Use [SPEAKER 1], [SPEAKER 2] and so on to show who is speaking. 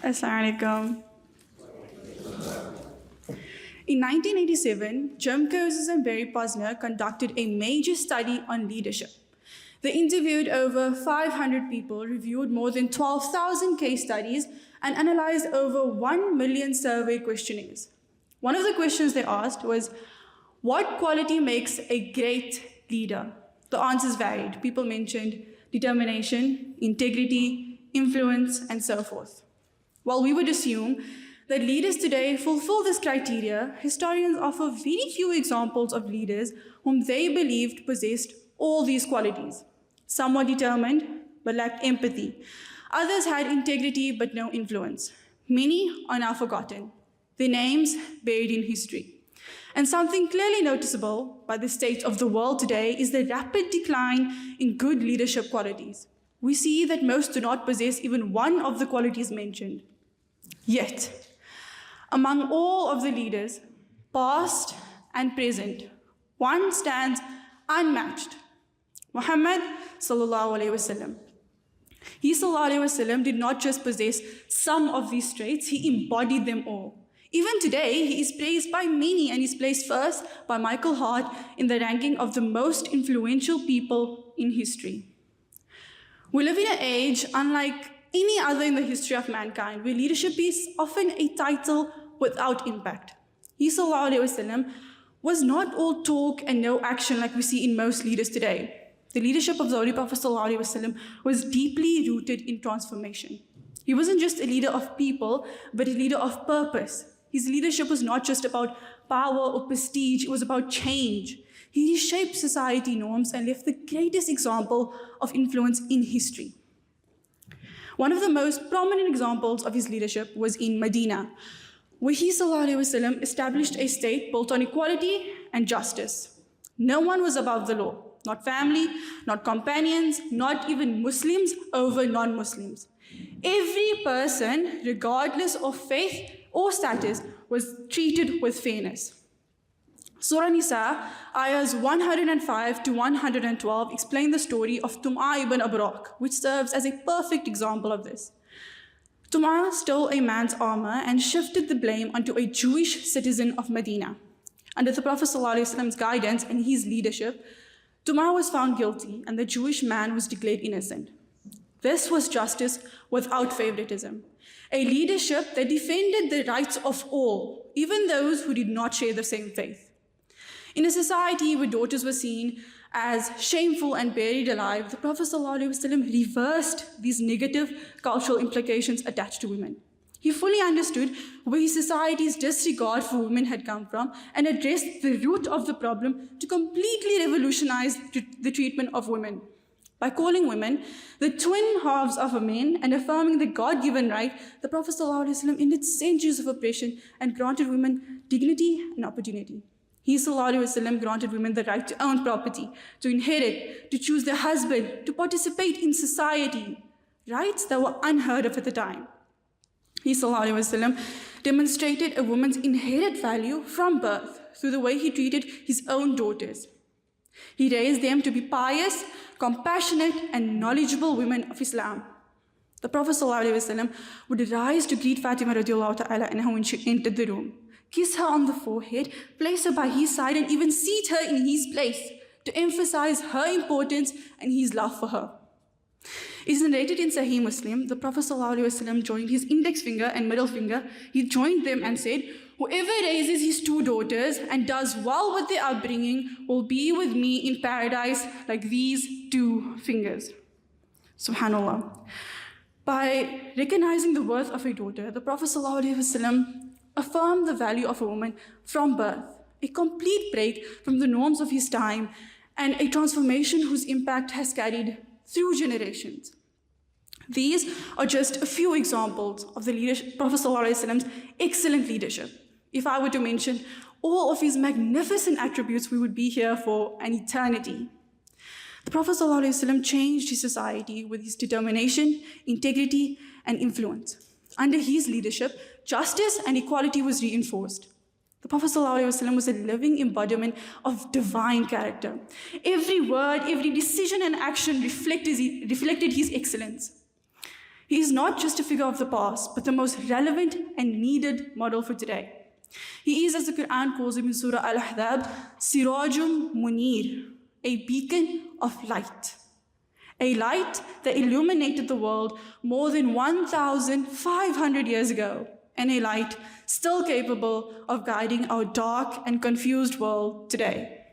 [SPEAKER 1] Assalamu alaikum. In 1987, Jim Coases and Barry Posner conducted a major study on leadership. They interviewed over 500 people, reviewed more than 12,000 case studies, and analyzed over 1 million survey questionnaires. One of the questions they asked was, what quality makes a great leader? The answers varied. People mentioned determination, integrity, influence, and so forth. While we would assume that leaders today fulfill this criteria, historians offer very few examples of leaders whom they believed possessed all these qualities. Some were determined but lacked empathy. Others had integrity but no influence. Many are now forgotten, their names buried in history. And something clearly noticeable by the state of the world today is the rapid decline in good leadership qualities. We see that most do not possess even one of the qualities mentioned. Yet, among all of the leaders, past and present, one stands unmatched. Muhammad sallallahu alaihi wasallam. He sallallahu alaihi wasallam did not just possess some of these traits, he embodied them all. Even today, he is praised by many and is placed first by Michael Hart in the ranking of the most influential people in history. We live in an age unlike any other in the history of mankind, where leadership is often a title without impact. He sallallahu alaihi wasallam was not all talk and no action like we see in most leaders today. The leadership of the Holy Prophet sallallahu alaihi wasallam was deeply rooted in transformation. He wasn't just a leader of people, but a leader of purpose. His leadership was not just about power or prestige, it was about change. He reshaped society norms and left the greatest example of influence in history. One of the most prominent examples of his leadership was in Medina, where he sallallahu alaihi wasallam established a state built on equality and justice. No one was above the law, not family, not companions, not even Muslims over non-Muslims. Every person, regardless of faith or status, was treated with fairness. Surah Nisa, ayahs 105 to 112 explain the story of Tum'a ibn Abrak, which serves as a perfect example of this. Tum'a stole a man's armor and shifted the blame onto a Jewish citizen of Medina. Under the Prophet ﷺ's guidance and his leadership, Tum'a was found guilty and the Jewish man was declared innocent. This was justice without favoritism, a leadership that defended the rights of all, even those who did not share the same faith. In a society where daughters were seen as shameful and buried alive, the Prophet ﷺ reversed these negative cultural implications attached to women. He fully understood where his society's disregard for women had come from and addressed the root of the problem to completely revolutionize the treatment of women. By calling women the twin halves of a man and affirming the God-given right, the Prophet ﷺ ended centuries of oppression and granted women dignity and opportunity. He ﷺ granted women the right to own property, to inherit, to choose their husband, to participate in society, rights that were unheard of at the time. He ﷺ demonstrated a woman's inherent value from birth through the way he treated his own daughters. He raised them to be pious, compassionate, and knowledgeable women of Islam. The Prophet ﷺ would rise to greet Fatima radiallahu ta'ala anha when she entered the room, kiss her on the forehead, place her by his side, and even seat her in his place to emphasize her importance and his love for her. It is narrated in Sahih Muslim, the Prophet ﷺ joined his index finger and middle finger. He joined them and said, "Whoever raises his two daughters and does well with their upbringing will be with me in paradise like these two fingers." Subhanallah. By recognizing the worth of a daughter, the Prophet ﷺ affirmed the value of a woman from birth, a complete break from the norms of his time, and a transformation whose impact has carried through generations. These are just a few examples of the Prophet ﷺ's excellent leadership. If I were to mention all of his magnificent attributes, we would be here for an eternity. The Prophet ﷺ changed his society with his determination, integrity, and influence. Under his leadership, justice and equality was reinforced. The Prophet ﷺ was a living embodiment of divine character. Every word, every decision and action reflected his excellence. He is not just a figure of the past, but the most relevant and needed model for today. He is, as the Quran calls him in Surah Al-Ahzab, Sirajum Munir, a beacon of light. A light that illuminated the world more than 1,500 years ago, and a light still capable of guiding our dark and confused world today.